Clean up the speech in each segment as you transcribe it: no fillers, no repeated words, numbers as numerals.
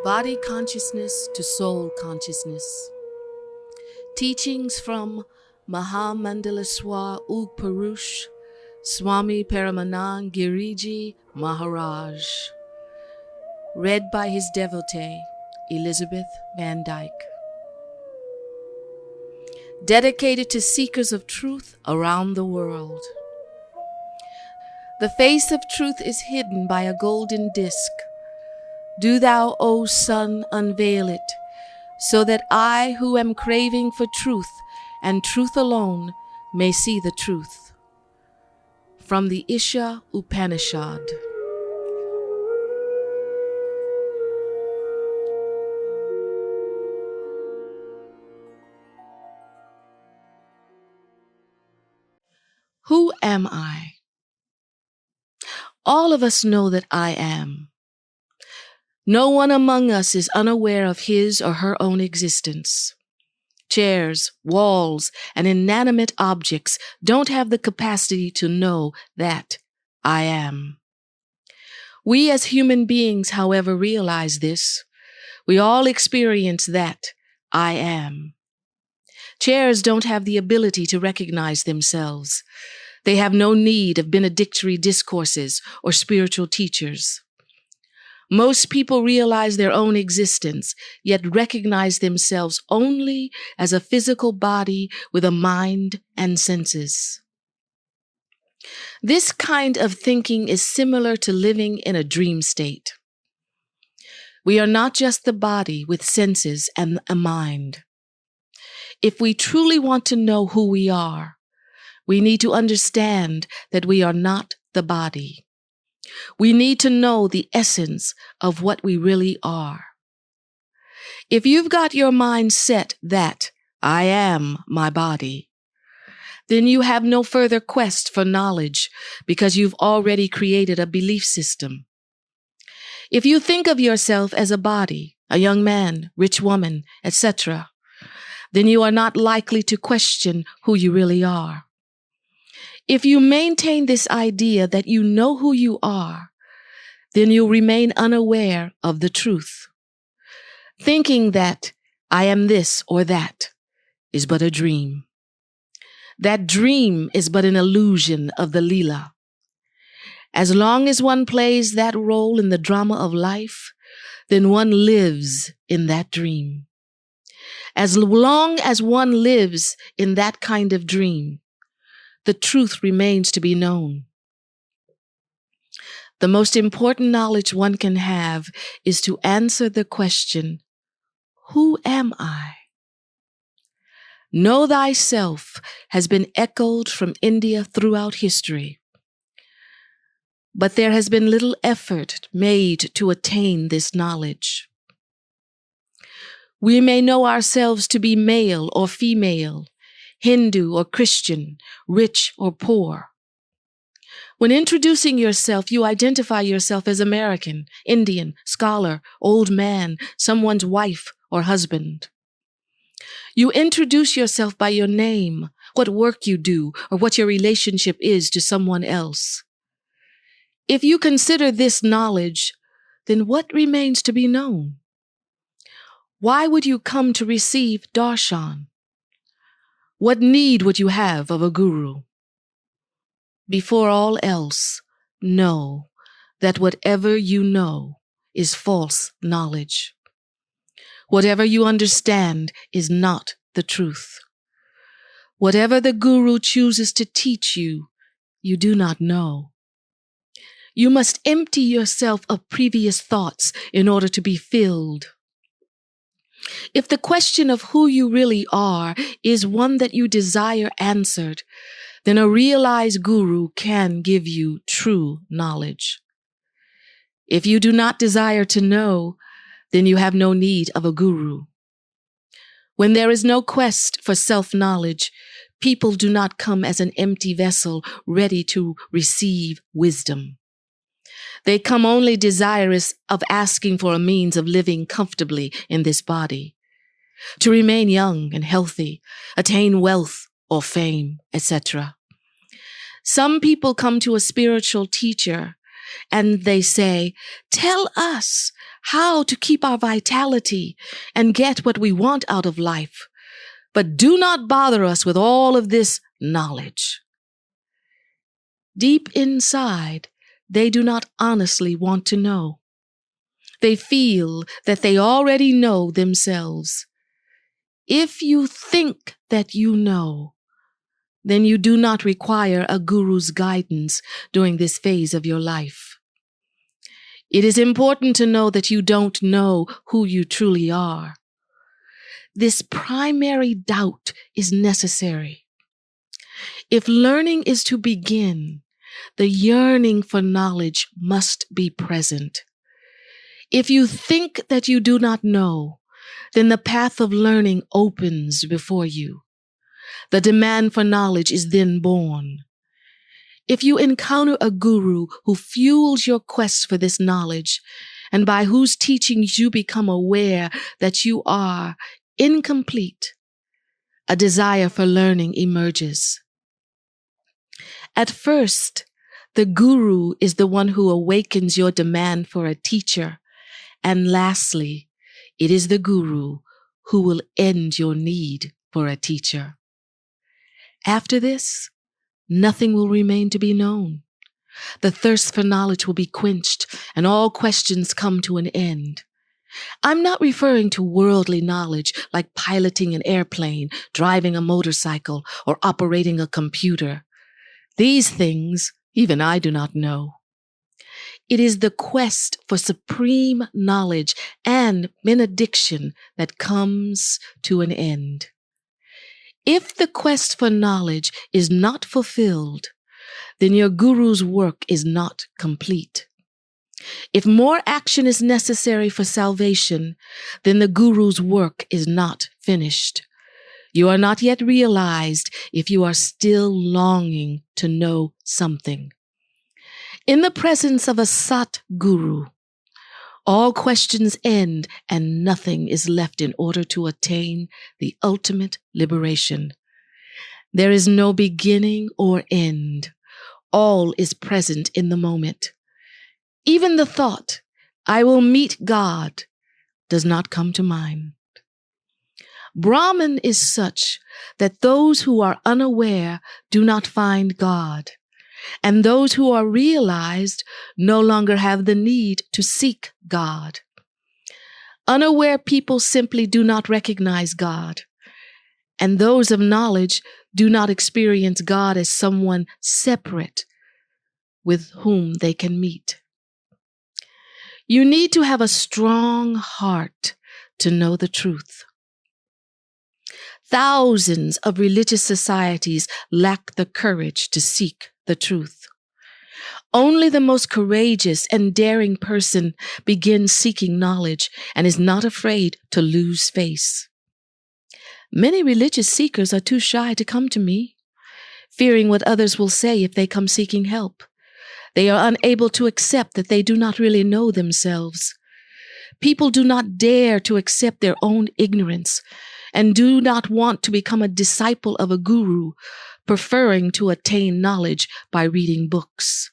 Body consciousness to soul consciousness. Teachings from Mahamandalaswar YugPurush, Swami Parmanand Giri Maharaj. Read by his devotee, Elizabeth Van Dyke. Dedicated to seekers of truth around the world. The face of truth is hidden by a golden disk. Do thou, O Sun, unveil it, so that I, who am craving for truth and truth alone, may see the truth. From the Isha Upanishad. Who am I? All of us know that I am. No one among us is unaware of his or her own existence. Chairs, walls, and inanimate objects don't have the capacity to know that I am. We as human beings, however, realize this. We all experience that I am. Chairs don't have the ability to recognize themselves. They have no need of benedictory discourses or spiritual teachers. Most people realize their own existence, yet recognize themselves only as a physical body with a mind and senses. This kind of thinking is similar to living in a dream state. We are not just the body with senses and a mind. If we truly want to know who we are, we need to understand that we are not the body. We need to know the essence of what we really are. If you've got your mind set that I am my body, then you have no further quest for knowledge because you've already created a belief system. If you think of yourself as a body, a young man, rich woman, etc., then you are not likely to question who you really are. If you maintain this idea that you know who you are, then you'll remain unaware of the truth. Thinking that I am this or that is but a dream. That dream is but an illusion of the Leela. As long as one plays that role in the drama of life, then one lives in that dream. As long as one lives in that kind of dream, the truth remains to be known. The most important knowledge one can have is to answer the question, who am I? Know thyself has been echoed from India throughout history. But there has been little effort made to attain this knowledge. We may know ourselves to be male or female, Hindu or Christian, rich or poor. When introducing yourself, you identify yourself as American, Indian, scholar, old man, someone's wife or husband. You introduce yourself by your name, what work you do, or what your relationship is to someone else. If you consider this knowledge, then what remains to be known? Why would you come to receive darshan? What need would you have of a guru? Before all else, know that whatever you know is false knowledge. Whatever you understand is not the truth. Whatever the guru chooses to teach you, you do not know. You must empty yourself of previous thoughts in order to be filled. If the question of who you really are is one that you desire answered, then a realized guru can give you true knowledge. If you do not desire to know, then you have no need of a guru. When there is no quest for self-knowledge, people do not come as an empty vessel ready to receive wisdom. They come only desirous of asking for a means of living comfortably in this body, to remain young and healthy, attain wealth or fame, etc. Some people come to a spiritual teacher and they say, "Tell us how to keep our vitality and get what we want out of life, but do not bother us with all of this knowledge." Deep inside, they do not honestly want to know. They feel that they already know themselves. If you think that you know, then you do not require a guru's guidance during this phase of your life. It is important to know that you don't know who you truly are. This primary doubt is necessary. If learning is to begin, the yearning for knowledge must be present. If you think that you do not know, then the path of learning opens before you. The demand for knowledge is then born. If you encounter a guru who fuels your quest for this knowledge, and by whose teachings you become aware that you are incomplete, a desire for learning emerges. At first, the guru is the one who awakens your demand for a teacher, and lastly, it is the guru who will end your need for a teacher. After this, nothing will remain to be known. The thirst for knowledge will be quenched, and all questions come to an end. I'm not referring to worldly knowledge like piloting an airplane, driving a motorcycle, or operating a computer. These things, even I do not know. It is the quest for supreme knowledge and benediction that comes to an end. If the quest for knowledge is not fulfilled, then your guru's work is not complete. If more action is necessary for salvation, then the guru's work is not finished. You are not yet realized if you are still longing to know something. In the presence of a Sat Guru, all questions end and nothing is left in order to attain the ultimate liberation. There is no beginning or end. All is present in the moment. Even the thought, "I will meet God," does not come to mind. Brahman is such that those who are unaware do not find God, and those who are realized no longer have the need to seek God. Unaware people simply do not recognize God, and those of knowledge do not experience God as someone separate with whom they can meet. You need to have a strong heart to know the truth. Thousands of religious societies lack the courage to seek the truth. Only the most courageous and daring person begins seeking knowledge and is not afraid to lose face. Many religious seekers are too shy to come to me, fearing what others will say if they come seeking help. They are unable to accept that they do not really know themselves. People do not dare to accept their own ignorance and do not want to become a disciple of a guru, preferring to attain knowledge by reading books.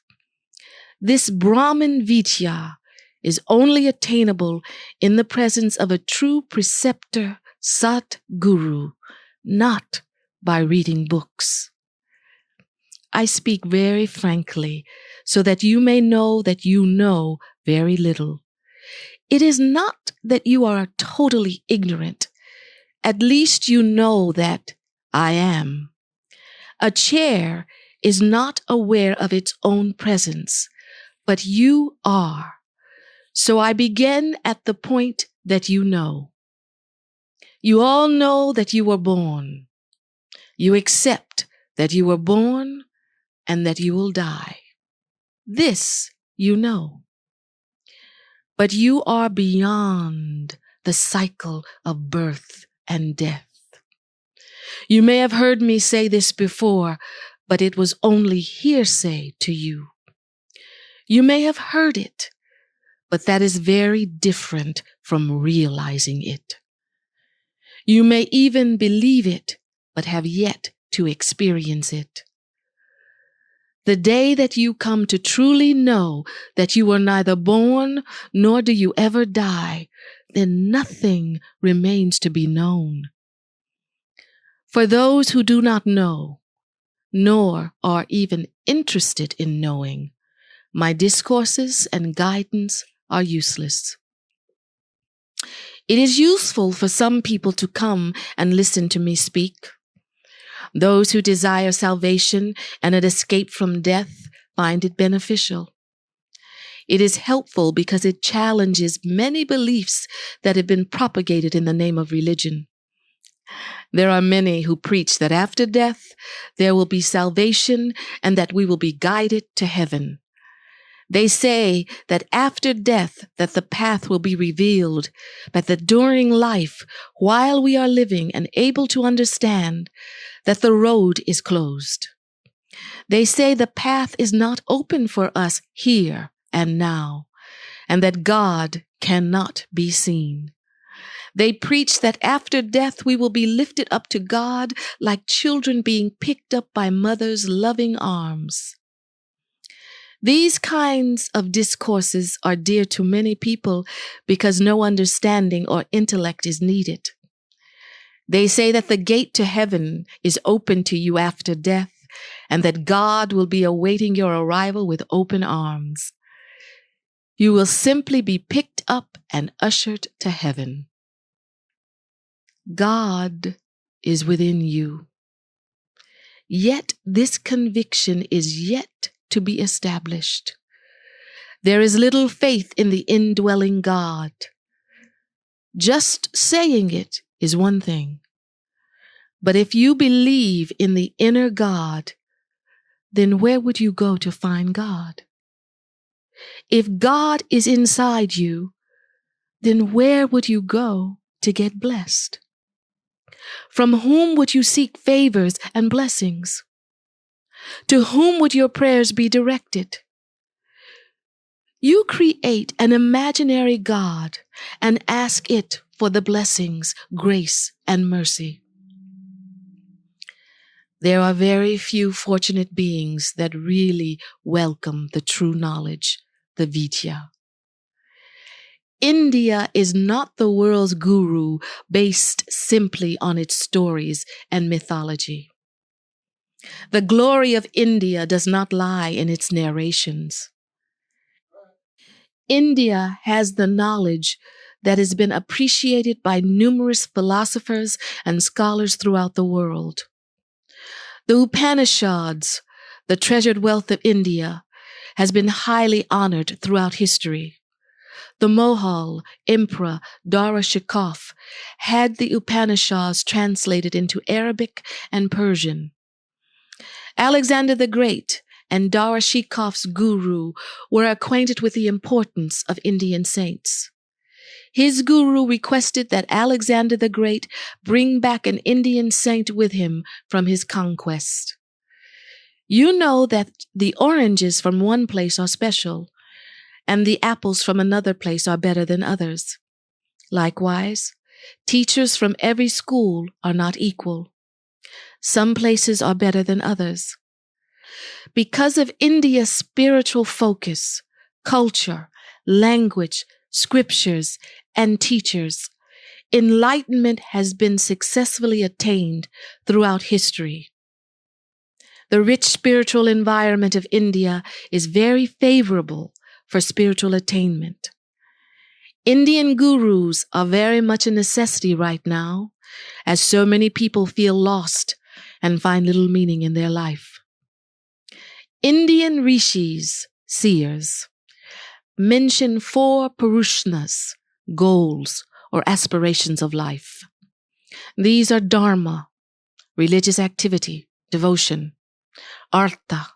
This Brahman Vidya is only attainable in the presence of a true preceptor, Sat Guru, not by reading books. I speak very frankly so that you may know that you know very little. It is not that you are totally ignorant. At least you know that I am. A chair is not aware of its own presence, but you are. So I begin at the point that you know. You all know that you were born. You accept that you were born and that you will die. This you know. But you are beyond the cycle of birth and death. You may have heard me say this before, but it was only hearsay to you. You may have heard it, but that is very different from realizing it. You may even believe it, but have yet to experience it. The day that you come to truly know that you were neither born nor do you ever die, then nothing remains to be known. For those who do not know, nor are even interested in knowing, my discourses and guidance are useless. It is useful for some people to come and listen to me speak. Those who desire salvation and an escape from death find it beneficial. It is helpful because it challenges many beliefs that have been propagated in the name of religion. There are many who preach that after death there will be salvation and that we will be guided to heaven. They say that after death that the path will be revealed, but that during life, while we are living and able to understand, that the road is closed. They say the path is not open for us here and now, and that God cannot be seen. They preach that after death we will be lifted up to God like children being picked up by mother's loving arms. These kinds of discourses are dear to many people because no understanding or intellect is needed. They say that the gate to heaven is open to you after death and that God will be awaiting your arrival with open arms. You will simply be picked up and ushered to heaven. God is within you. Yet this conviction is yet to be established. There is little faith in the indwelling God. Just saying it is one thing. But if you believe in the inner God, then where would you go to find God? If God is inside you, then where would you go to get blessed? From whom would you seek favors and blessings? To whom would your prayers be directed? You create an imaginary God and ask it for the blessings, grace, and mercy. There are very few fortunate beings that really welcome the true knowledge, the Vidya. India is not the world's guru based simply on its stories and mythology. The glory of India does not lie in its narrations. India has the knowledge that has been appreciated by numerous philosophers and scholars throughout the world. The Upanishads, the treasured wealth of India, has been highly honored throughout history. The Mohall Emperor Darashikoff had the Upanishads translated into Arabic and Persian. Alexander the Great and Darashikoff's guru were acquainted with the importance of Indian saints. His guru requested that Alexander the Great bring back an Indian saint with him from his conquest. You know that the oranges from one place are special, and the apples from another place are better than others. Likewise, teachers from every school are not equal. Some places are better than others. Because of India's spiritual focus, culture, language, scriptures, and teachers, enlightenment has been successfully attained throughout history. The rich spiritual environment of India is very favorable for spiritual attainment. Indian gurus are very much a necessity right now, as so many people feel lost and find little meaning in their life. Indian rishis, seers, mention 4 purushnas, goals or aspirations of life. These are dharma, religious activity, devotion; artha,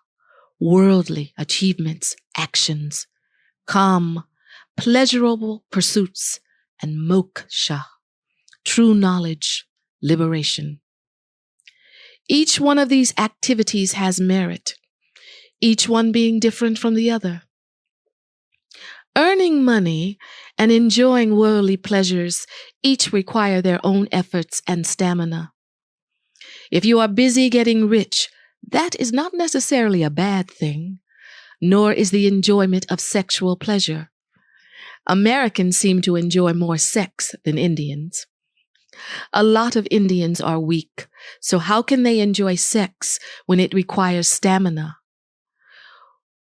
worldly achievements, actions; kam, pleasurable pursuits; and moksha, true knowledge, liberation. Each one of these activities has merit, each one being different from the other. Earning money and enjoying worldly pleasures each require their own efforts and stamina. If you are busy getting rich, That is not necessarily a bad thing, nor is the enjoyment of sexual pleasure. Americans seem to enjoy more sex than Indians. A lot of Indians are weak, so how can they enjoy sex when it requires stamina?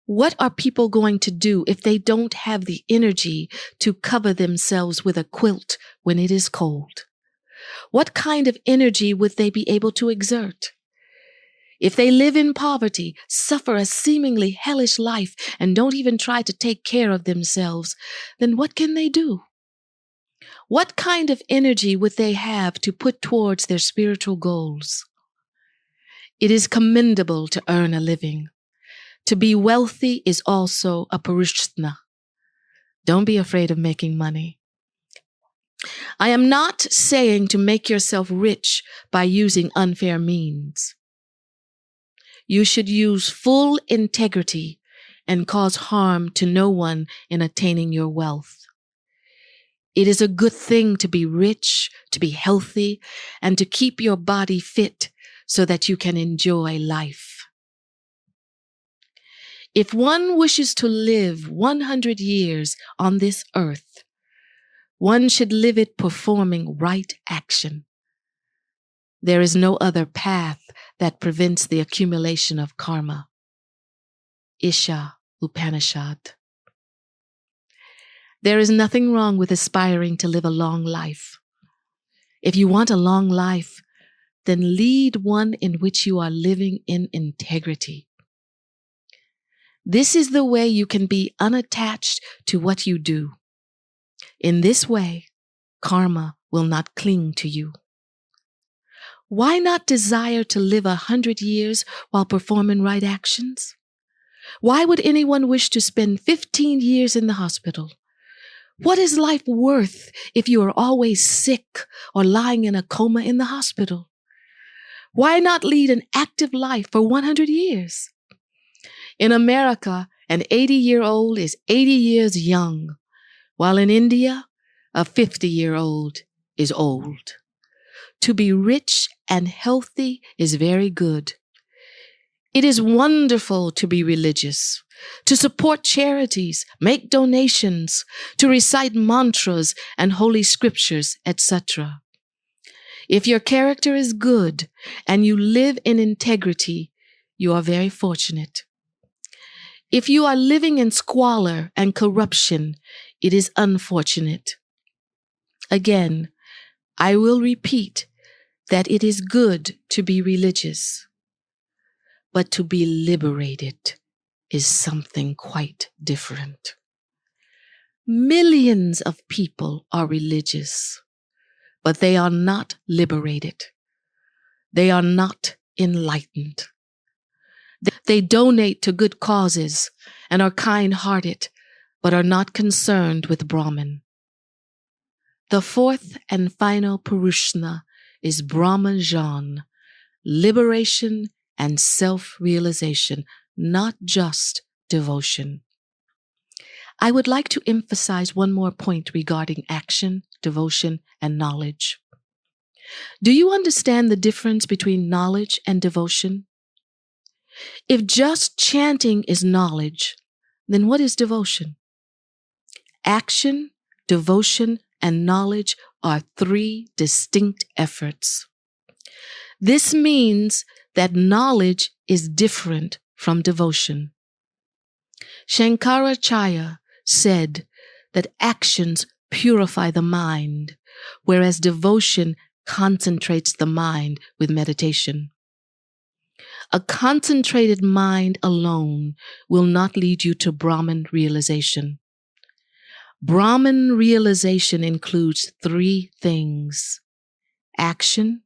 What are people going to do if they don't have the energy to cover themselves with a quilt when it is cold? What kind of energy would they be able to exert? If they live in poverty, suffer a seemingly hellish life, and don't even try to take care of themselves, then what can they do? What kind of energy would they have to put towards their spiritual goals? It is commendable to earn a living. To be wealthy is also a purushna. Don't be afraid of making money. I am not saying to make yourself rich by using unfair means. You should use full integrity and cause harm to no one in attaining your wealth. It is a good thing to be rich, to be healthy, and to keep your body fit so that you can enjoy life. If one wishes to live 100 years on this earth, one should live it performing right action. There is no other path that prevents the accumulation of karma. Isha Upanishad. There is nothing wrong with aspiring to live a long life. If you want a long life, then lead one in which you are living in integrity. This is the way you can be unattached to what you do. In this way, karma will not cling to you. Why not desire to live 100 years while performing right actions? Why would anyone wish to spend 15 years in the hospital? What is life worth if you are always sick or lying in a coma in the hospital? Why not lead an active life for 100 years? In America, an 80-year-old is 80 years young, while in India, a 50-year-old is old. To be rich and healthy is very good. It is wonderful to be religious, to support charities, make donations, to recite mantras and holy scriptures, etc. If your character is good and you live in integrity, you are very fortunate. If you are living in squalor and corruption, it is unfortunate. Again, I will repeat that it is good to be religious, but to be liberated is something quite different. Millions of people are religious, but they are not liberated. They are not enlightened. They donate to good causes and are kind-hearted, but are not concerned with Brahman. The fourth and final Purushna is Brahmajan, liberation and self-realization, not just devotion. I would like to emphasize one more point regarding action, devotion, and knowledge. Do you understand the difference between knowledge and devotion? If just chanting is knowledge, then what is devotion? Action, devotion, and knowledge are three distinct efforts. This means that knowledge is different from devotion. Shankaracharya said that actions purify the mind, whereas devotion concentrates the mind with meditation. A concentrated mind alone will not lead you to Brahman realization. Brahman realization includes three things: action,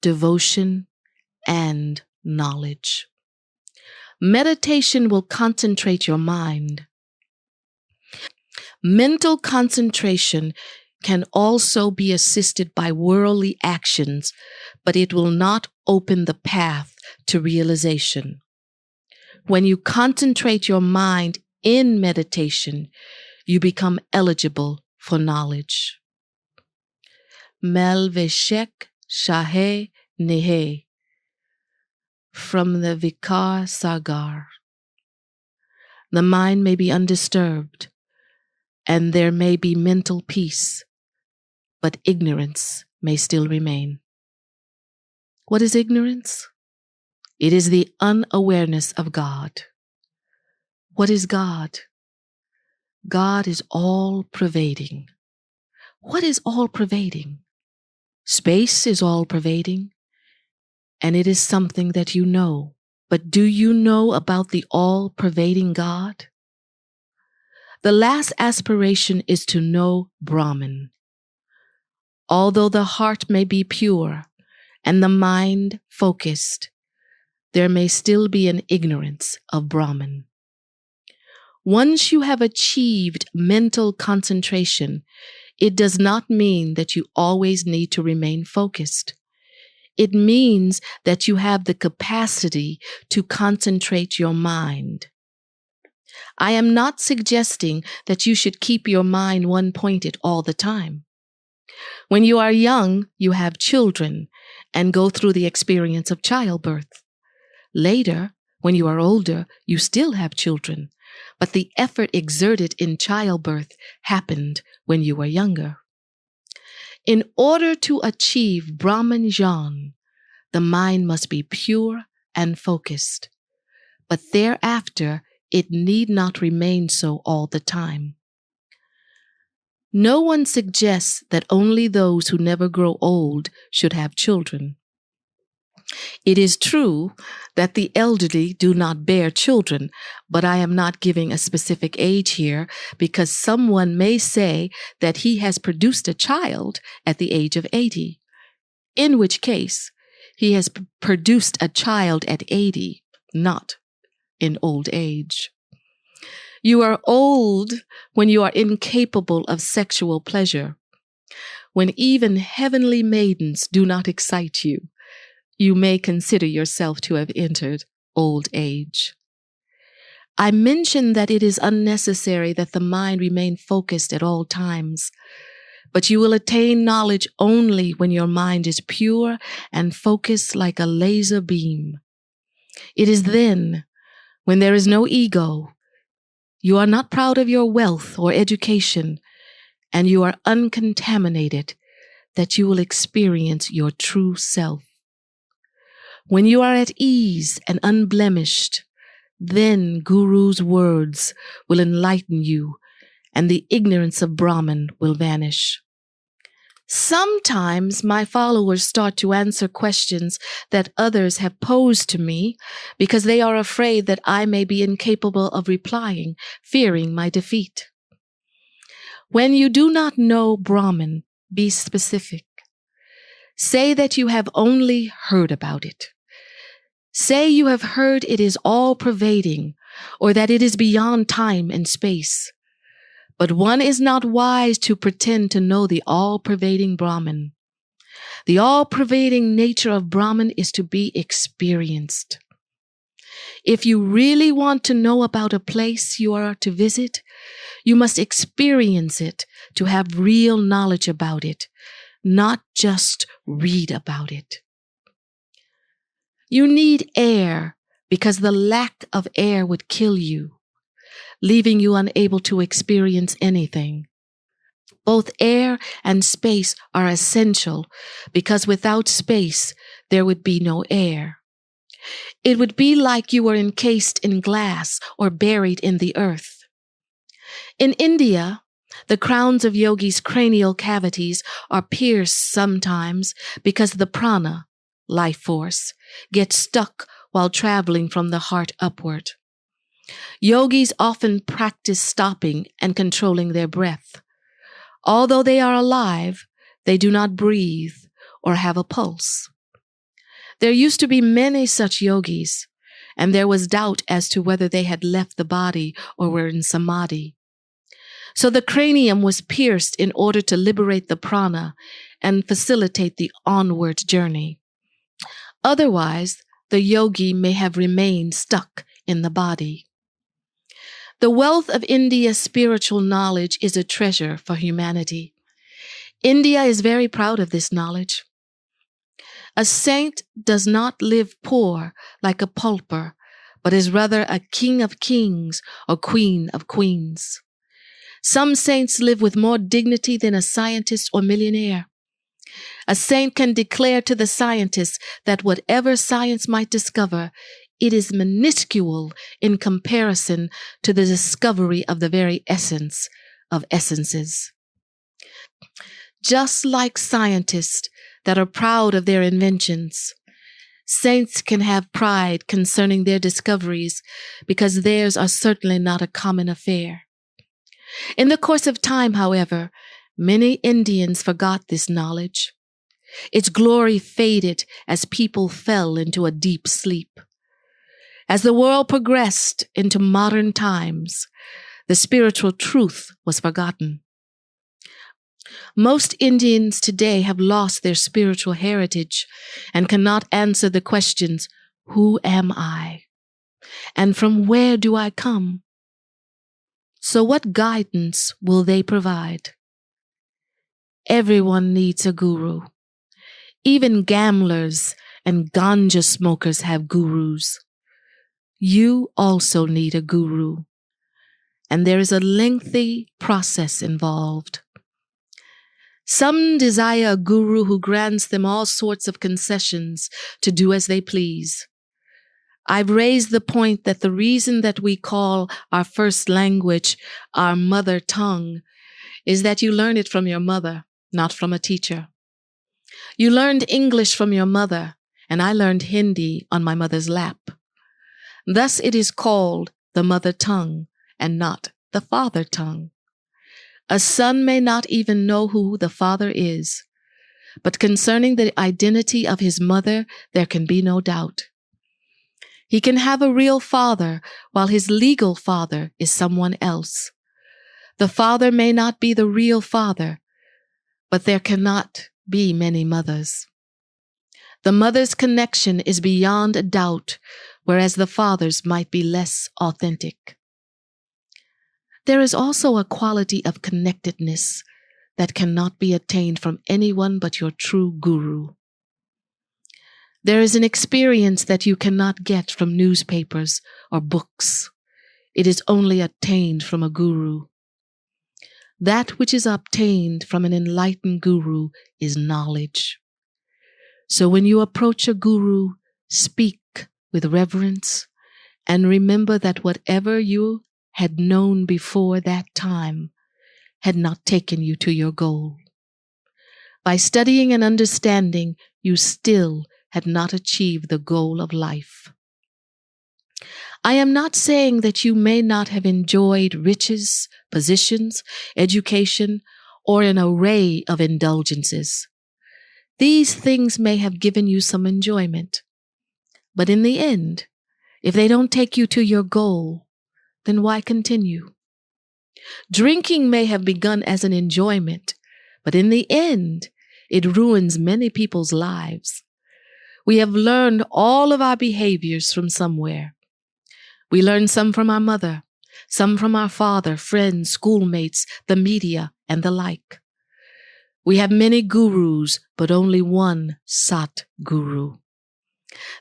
devotion, and knowledge. Meditation will concentrate your mind. Mental concentration can also be assisted by worldly actions, but it will not open the path to realization. When you concentrate your mind in meditation, you become eligible for knowledge. Mel veshek shahe nehe. from the Vikar Sagar. The mind may be undisturbed, and there may be mental peace, but ignorance may still remain. What is ignorance? It is the unawareness of God. What is God? God is all-pervading. What is all-pervading? Space is all-pervading, and it is something that you know. But do you know about the all-pervading God? The last aspiration is to know Brahman. Although the heart may be pure and the mind focused, there may still be an ignorance of Brahman. Once you have achieved mental concentration, it does not mean that you always need to remain focused. It means that you have the capacity to concentrate your mind. I am not suggesting that you should keep your mind one-pointed all the time. When you are young, you have children and go through the experience of childbirth. Later, when you are older, you still have children, but the effort exerted in childbirth happened when you were younger. In order to achieve Brahman Jnana, the mind must be pure and focused, but thereafter it need not remain so all the time. No one suggests that only those who never grow old should have children. It is true that the elderly do not bear children, but I am not giving a specific age here because someone may say that he has produced a child at the age of 80, in which case he has produced a child at 80, not in old age. You are old when you are incapable of sexual pleasure. When even heavenly maidens do not excite you, you may consider yourself to have entered old age. I mentioned that it is unnecessary that the mind remain focused at all times, but you will attain knowledge only when your mind is pure and focused like a laser beam. It is then, when there is no ego, you are not proud of your wealth or education, and you are uncontaminated, that you will experience your true self. When you are at ease and unblemished, then Guru's words will enlighten you, and the ignorance of Brahman will vanish. Sometimes my followers start to answer questions that others have posed to me because they are afraid that I may be incapable of replying, fearing my defeat. When you do not know Brahman, be specific. Say that you have only heard about it. Say you have heard it is all-pervading, or that it is beyond time and space. But one is not wise to pretend to know the all-pervading Brahman. The all-pervading nature of Brahman is to be experienced. If you really want to know about a place you are to visit, you must experience it to have real knowledge about it, not just read about it. You need air because the lack of air would kill you, leaving you unable to experience anything. Both air and space are essential because without space, there would be no air. It would be like you were encased in glass or buried in the earth. In India, the crowns of yogis' cranial cavities are pierced sometimes because the prana, life force, gets stuck while traveling from the heart upward. Yogis often practice stopping and controlling their breath. Although they are alive, they do not breathe or have a pulse. There used to be many such yogis, and there was doubt as to whether they had left the body or were in samadhi. So the cranium was pierced in order to liberate the prana and facilitate the onward journey. Otherwise, the yogi may have remained stuck in the body. The wealth of India's spiritual knowledge is a treasure for humanity. India is very proud of this knowledge. A saint does not live poor like a pauper, but is rather a king of kings or queen of queens. Some saints live with more dignity than a scientist or millionaire. A saint can declare to the scientist that whatever science might discover, it is minuscule in comparison to the discovery of the very essence of essences. Just like scientists that are proud of their inventions, saints can have pride concerning their discoveries because theirs are certainly not a common affair. In the course of time, however, many Indians forgot this knowledge. Its glory faded as people fell into a deep sleep. As the world progressed into modern times, the spiritual truth was forgotten. Most Indians today have lost their spiritual heritage and cannot answer the questions, who am I? And from where do I come? So what guidance will they provide? Everyone needs a guru. Even gamblers and ganja smokers have gurus. You also need a guru, and there is a lengthy process involved. Some desire a guru who grants them all sorts of concessions to do as they please. I've raised the point that the reason that we call our first language our mother tongue is that you learn it from your mother, not from a teacher. You learned English from your mother, and I learned Hindi on my mother's lap. Thus it is called the mother tongue and not the father tongue. A son may not even know who the father is, but concerning the identity of his mother, there can be no doubt. He can have a real father while his legal father is someone else. The father may not be the real father, but there cannot be many mothers. The mother's connection is beyond a doubt, whereas the father's might be less authentic. There is also a quality of connectedness that cannot be attained from anyone but your true guru. There is an experience that you cannot get from newspapers or books. It is only attained from a guru. That which is obtained from an enlightened guru is knowledge. So when you approach a guru, speak with reverence and remember that whatever you had known before that time had not taken you to your goal. By studying and understanding, you still had not achieved the goal of life. I am not saying that you may not have enjoyed riches, positions, education, or an array of indulgences. These things may have given you some enjoyment. But in the end, if they don't take you to your goal, then why continue? Drinking may have begun as an enjoyment, but in the end, it ruins many people's lives. We have learned all of our behaviors from somewhere. We learn some from our mother, some from our father, friends, schoolmates, the media, and the like. We have many gurus, but only one Sat Guru.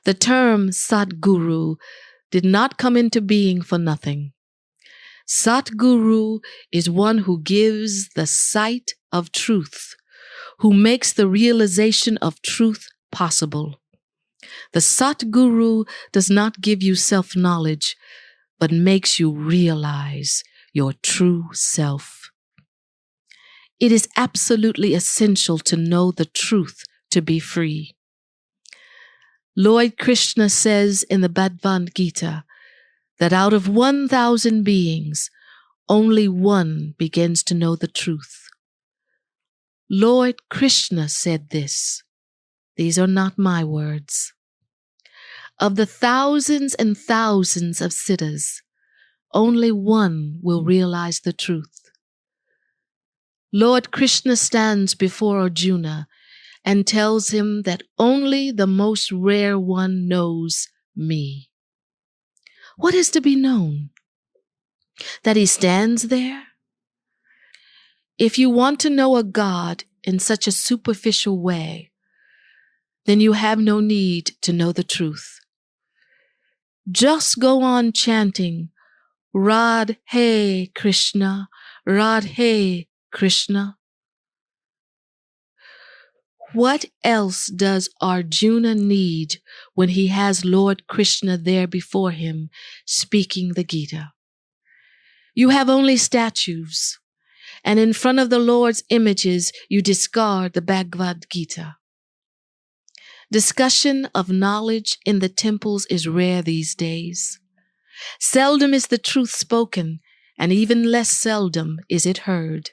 The term Sat Guru did not come into being for nothing. Sat Guru is one who gives the sight of truth, who makes the realization of truth possible. The Sat Guru does not give you self-knowledge, but makes you realize your true self. It is absolutely essential to know the truth to be free. Lord Krishna says in the Bhagavad Gita that out of 1,000 beings, only one begins to know the truth. Lord Krishna said this. These are not my words. Of the thousands and thousands of siddhas, only one will realize the truth. Lord Krishna stands before Arjuna and tells him that only the most rare one knows me. What is to be known? That he stands there? If you want to know a God in such a superficial way, then you have no need to know the truth. Just go on chanting, Radhe Krishna, Radhe Krishna. What else does Arjuna need when he has Lord Krishna there before him speaking the Gita? You have only statues, and in front of the Lord's images you discard the Bhagavad Gita. Discussion of knowledge in the temples is rare these days. Seldom is the truth spoken, and even less seldom is it heard.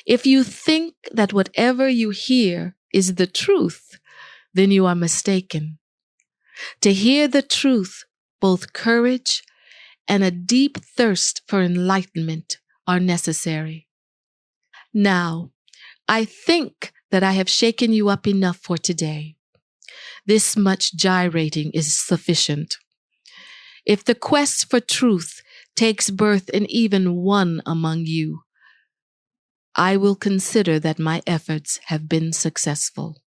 If you think that whatever you hear is the truth, then you are mistaken. To hear the truth, both courage and a deep thirst for enlightenment are necessary. Now, I think that I have shaken you up enough for today. This much gyrating is sufficient. If the quest for truth takes birth in even one among you, I will consider that my efforts have been successful.